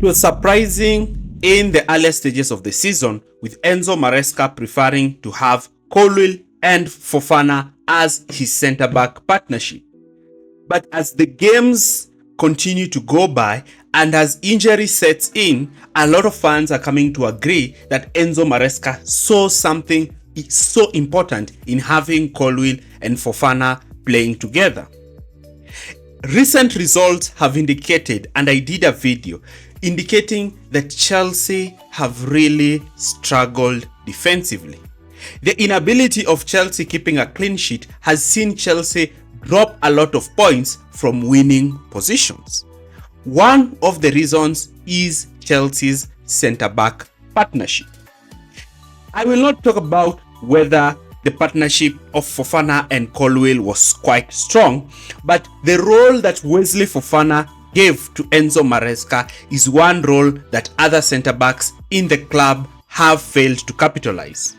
It was surprising in the earlier stages of the season, with Enzo Maresca preferring to have Colwill and Fofana as his centre-back partnership. But as the games continue to go by and as injury sets in, a lot of fans are coming to agree that Enzo Maresca saw something so important in having Colwill and Fofana playing together. Recent results have indicated, and I did a video indicating that Chelsea have really struggled defensively. The inability of Chelsea keeping a clean sheet has seen Chelsea drop a lot of points from winning positions. One of the reasons is Chelsea's centre-back partnership. I will not talk about whether the partnership of Fofana and Colwill was quite strong, but the role that Wesley Fofana gave to Enzo Maresca is one role that other centre-backs in the club have failed to capitalize.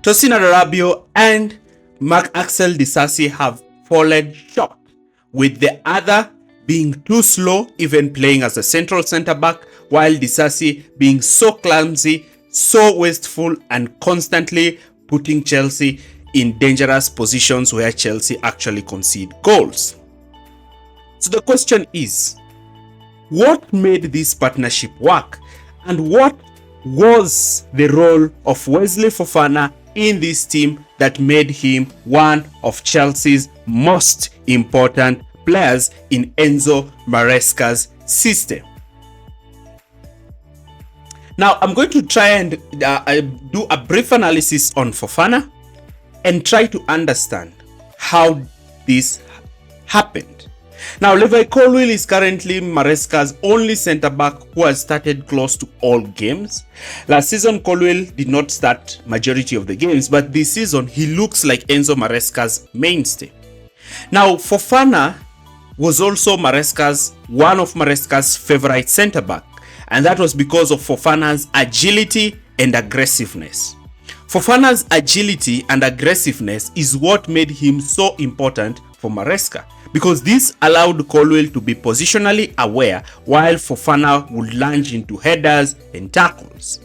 Tosin Adarabioyo and Marc-Axel Disasi have fallen short, with the other being too slow, even playing as a central centre-back, while Disasi being so clumsy, so wasteful, and constantly putting Chelsea in dangerous positions where Chelsea actually concede goals. So the question is, what made this partnership work, and what was the role of Wesley Fofana in this team that made him one of Chelsea's most important players in Enzo Maresca's system? Now, I'm going to try and do a brief analysis on Fofana and try to understand how this happened. Now, Levi Colwill is currently Maresca's only centre-back who has started close to all games. Last season, Colwill did not start majority of the games, but this season, he looks like Enzo Maresca's mainstay. Now, Fofana was also one of Maresca's favorite centre-back, and that was because of Fofana's agility and aggressiveness. Fofana's agility and aggressiveness is what made him so important for Maresca, because this allowed Colwill to be positionally aware while Fofana would lunge into headers and tackles.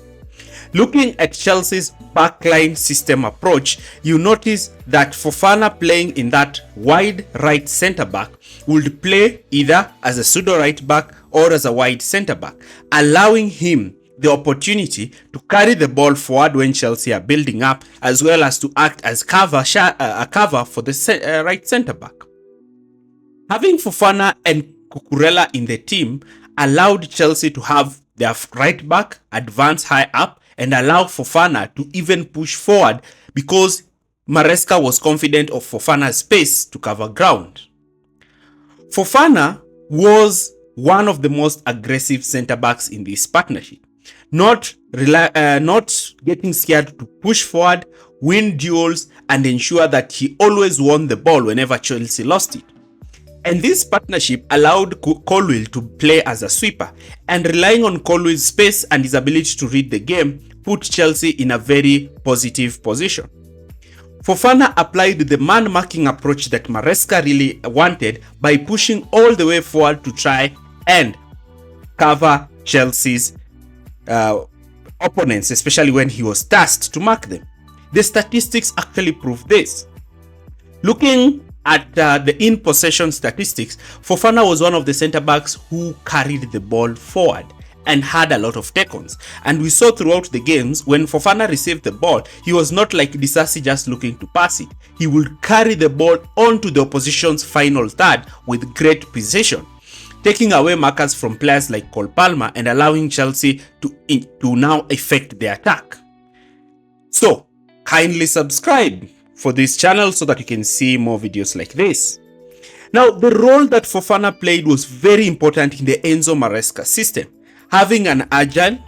Looking at Chelsea's backline system approach, you notice that Fofana playing in that wide right centre-back would play either as a pseudo right back or as a wide centre-back, allowing him the opportunity to carry the ball forward when Chelsea are building up, as well as to act as a cover for the right centre-back. Having Fofana and Cucurella in the team allowed Chelsea to have their right back advance high up and allow Fofana to even push forward, because Maresca was confident of Fofana's space to cover ground. Fofana was one of the most aggressive centre-backs in this partnership, not getting scared to push forward, win duels, and ensure that he always won the ball whenever Chelsea lost it. And this partnership allowed Colwill to play as a sweeper, and relying on Colwill's space and his ability to read the game put Chelsea in a very positive position. Fofana applied the man-marking approach that Maresca really wanted by pushing all the way forward to try and cover Chelsea's opponents, especially when he was tasked to mark them. The statistics actually prove this. Looking at the in-possession statistics, Fofana was one of the centre-backs who carried the ball forward and had a lot of take-ons. And we saw throughout the games, when Fofana received the ball, he was not like Disasi just looking to pass it. He would carry the ball onto the opposition's final third with great precision, taking away markers from players like Cole Palmer and allowing Chelsea to now effect the attack. So, kindly subscribe for this channel so that you can see more videos like this. Now, the role that Fofana played was very important in the Enzo Maresca system. Having an agile,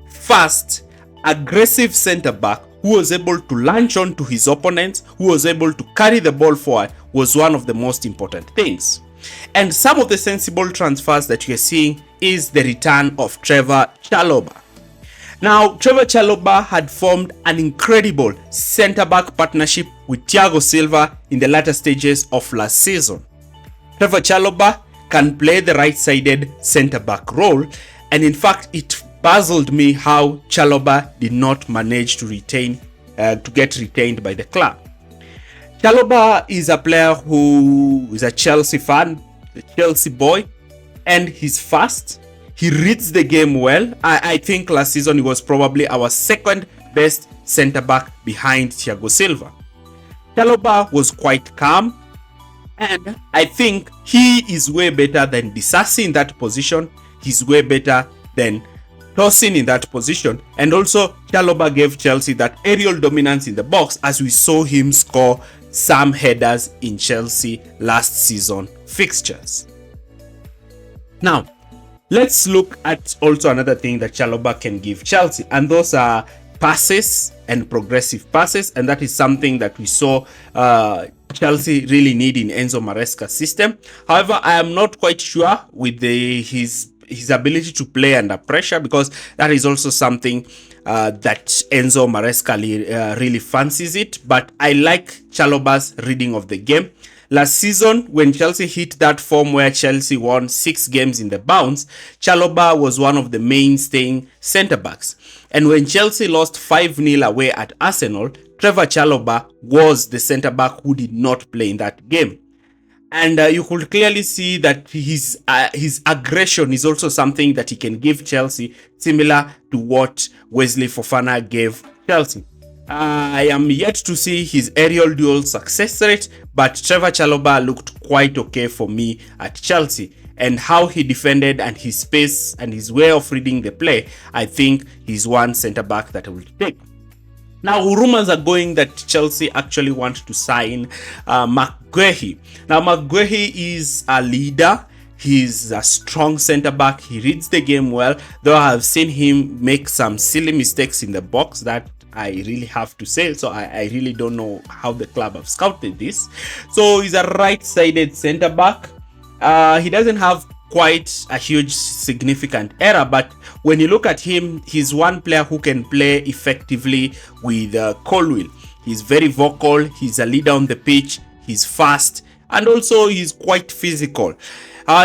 fast, aggressive centre-back who was able to launch onto his opponents, who was able to carry the ball forward, was one of the most important things. And some of the sensible transfers that you're seeing is the return of Trevor Chalobah. Now, Trevor Chalobah had formed an incredible centre-back partnership with Thiago Silva in the latter stages of last season. Trevor Chalobah can play the right-sided centre-back role, And in fact, it puzzled me how Chalobah did not manage to get retained by the club. Chalobah is a player who is a Chelsea fan, a Chelsea boy, and he's fast. He reads the game well. I think last season he was probably our second best centre back behind Thiago Silva. Chalobah was quite calm, and I think he is way better than Disasi in that position. He's way better than Tosin in that position. And also, Chalobah gave Chelsea that aerial dominance in the box, as we saw him score some headers in Chelsea last season fixtures. Now, let's look at also another thing that Chalobah can give Chelsea, and those are passes and progressive passes, and that is something that we saw Chelsea really need in Enzo Maresca's system. However, I am not quite sure with his ability to play under pressure, because that is also something that Enzo Maresca really fancies it. But I like Chalobah's reading of the game. Last season, when Chelsea hit that form where Chelsea won 6 games in the bounce, Chalobah was one of the mainstaying centre-backs. And when Chelsea lost 5-0 away at Arsenal, Trevor Chalobah was the centre-back who did not play in that game. And you could clearly see that his aggression is also something that he can give Chelsea, similar to what Wesley Fofana gave Chelsea. I am yet to see his aerial duel success rate, but Trevor Chalobah looked quite okay for me at Chelsea. And how he defended and his pace and his way of reading the play, I think he's one centre-back that I will take. Now, rumors are going that Chelsea actually want to sign Marc Guehi. Now, Marc Guehi is a leader. He's a strong centre-back. He reads the game well, though I have seen him make some silly mistakes in the box that I really have to say. So I really don't know how the club have scouted this. So he's a right-sided centre-back. He doesn't have quite a huge significant error, but when you look at him, he's one player who can play effectively with colwill. He's very vocal, he's a leader on the pitch, he's fast, and also he's quite physical.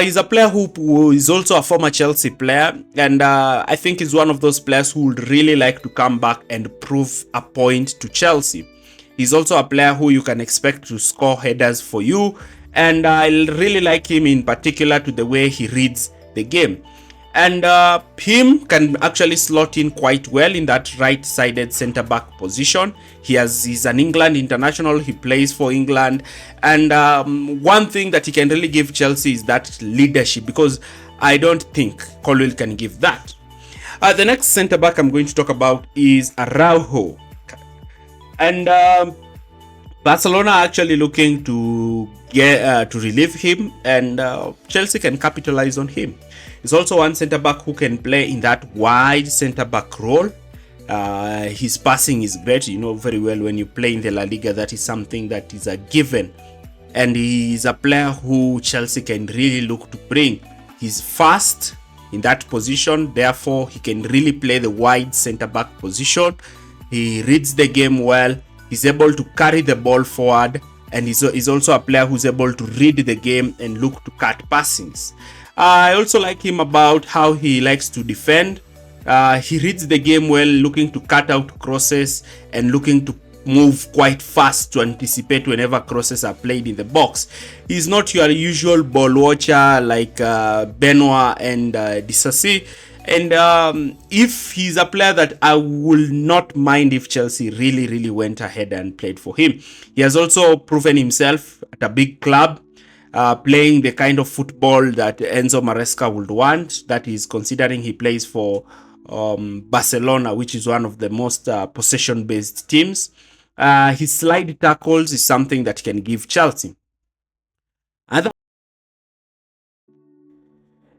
He's a player who is also a former Chelsea player, and I think he's one of those players who would really like to come back and prove a point to Chelsea. He's also a player who you can expect to score headers for you, and I really like him in particular to the way he reads the game. And him can actually slot in quite well in that right-sided centre-back position. He's an England international. He plays for England. And one thing that he can really give Chelsea is that leadership, because I don't think Colwill can give that. The next centre-back I'm going to talk about is Araujo. And Barcelona are actually looking to relieve him, and Chelsea can capitalize on him. He's also one centre-back who can play in that wide centre-back role. His passing is great. You know very well when you play in the La Liga, that is something that is a given. And he's a player who Chelsea can really look to bring. He's fast in that position, therefore he can really play the wide centre-back position. He reads the game well. He's able to carry the ball forward, and he's also a player who's able to read the game and look to cut passings. I also like him about how he likes to defend. He reads the game well, looking to cut out crosses and looking to move quite fast to anticipate whenever crosses are played in the box. He's not your usual ball watcher like Benoit and Disasi. And if he's a player that I will not mind if Chelsea really went ahead and played for him. He has also proven himself at a big club, playing the kind of football that Enzo Maresca would want. That is, considering he plays for Barcelona, which is one of the most possession-based teams. His slide tackles is something that can give Chelsea.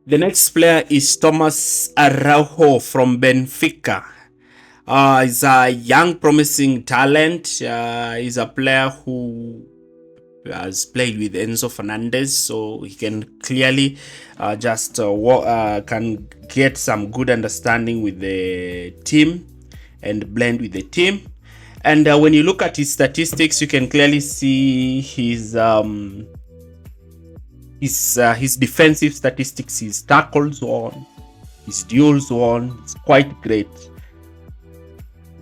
The next player is Thomas Araujo from Benfica. He's a young, promising talent. He's a player who has played with Enzo Fernandez, so he can clearly can get some good understanding with the team and blend with the team. And when you look at his statistics, you can clearly see his defensive statistics, his tackles on His duels won is quite great.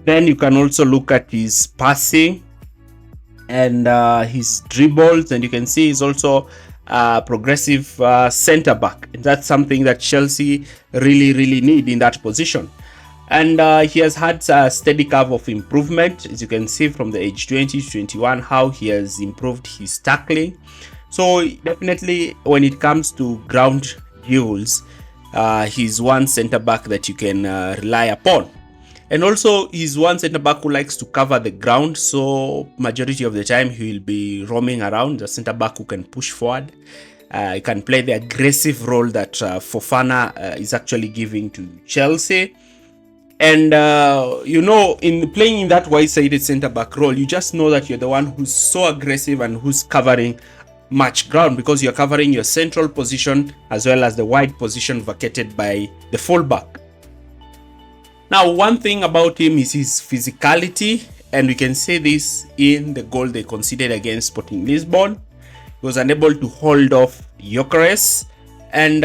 Then you can also look at his passing and his dribbles, and you can see he's also progressive center back, and that's something that Chelsea really need in that position. And he has had a steady curve of improvement, as you can see from the age 20 to 21, how he has improved his tackling. So definitely when it comes to ground duels, he's one center back that you can rely upon. And also he's one center back who likes to cover the ground, so majority of the time he will be roaming around, the center back who can push forward. He can play the aggressive role that Fofana is actually giving to Chelsea. And in playing in that wide-sided center back role, you just know that you're the one who's so aggressive and who's covering much ground, because you're covering your central position as well as the wide position vacated by the fullback. Now, one thing about him is his physicality, and we can see this in the goal they conceded against Sporting Lisbon. He was unable to hold off Gyökeres, and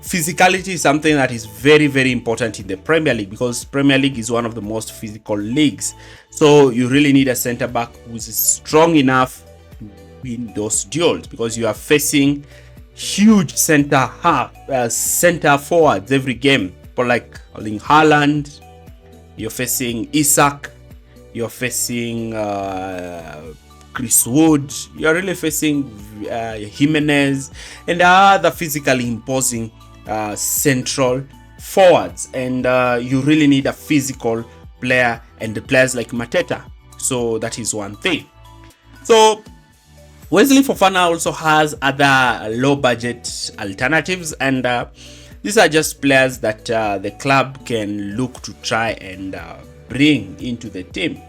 physicality is something that is very important in the Premier League, because Premier League is one of the most physical leagues. So you really need a center back who's strong enough to win those duels, because you are facing huge center forwards every game. People like Haaland, you're facing Isak, you're facing Chris Wood, you're really facing Jimenez, and other physically imposing central forwards, and you really need a physical player, and the players like Mateta. So that is one thing. So Wesley Fofana also has other low budget alternatives, and these are just players that the club can look to try and bring into the team.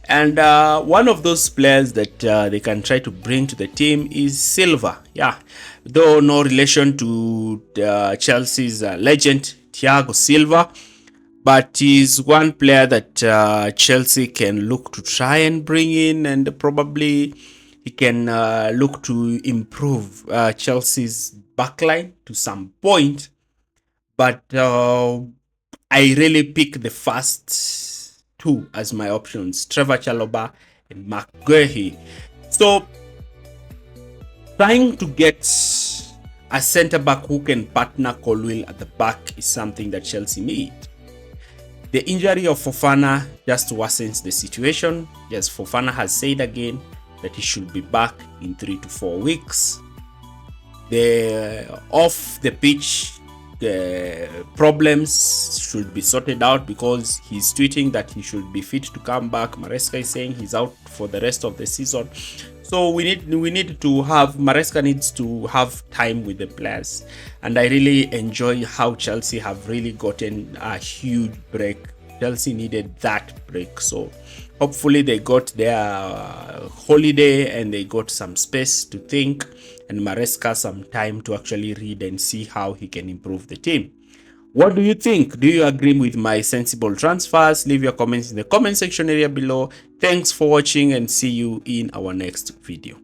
And one of those players that they can try to bring to the team is Silva. Yeah, though no relation to Chelsea's legend Thiago Silva, but he's one player that Chelsea can look to try and bring in, and probably he can look to improve Chelsea's backline to some point. But I really pick the first two as my options: Trevor Chalobah and Marc Guehi. So trying to get a center back who can partner Colwill at the back is something that Chelsea need. The injury of Fofana just worsens the situation. Yes, Fofana has said again that he should be back in 3 to 4 weeks. The off the pitch problems should be sorted out, because he's tweeting that he should be fit to come back. Maresca is saying he's out for the rest of the season. So we need to have, Maresca needs to have time with the players, and I really enjoy how Chelsea have really gotten a huge break. Chelsea needed that break, so hopefully they got their holiday and they got some space to think, and Maresca some time to actually read and see how he can improve the team. What do you think? Do you agree with my sensible transfers? Leave your comments in the comment section area below. Thanks for watching, and see you in our next video.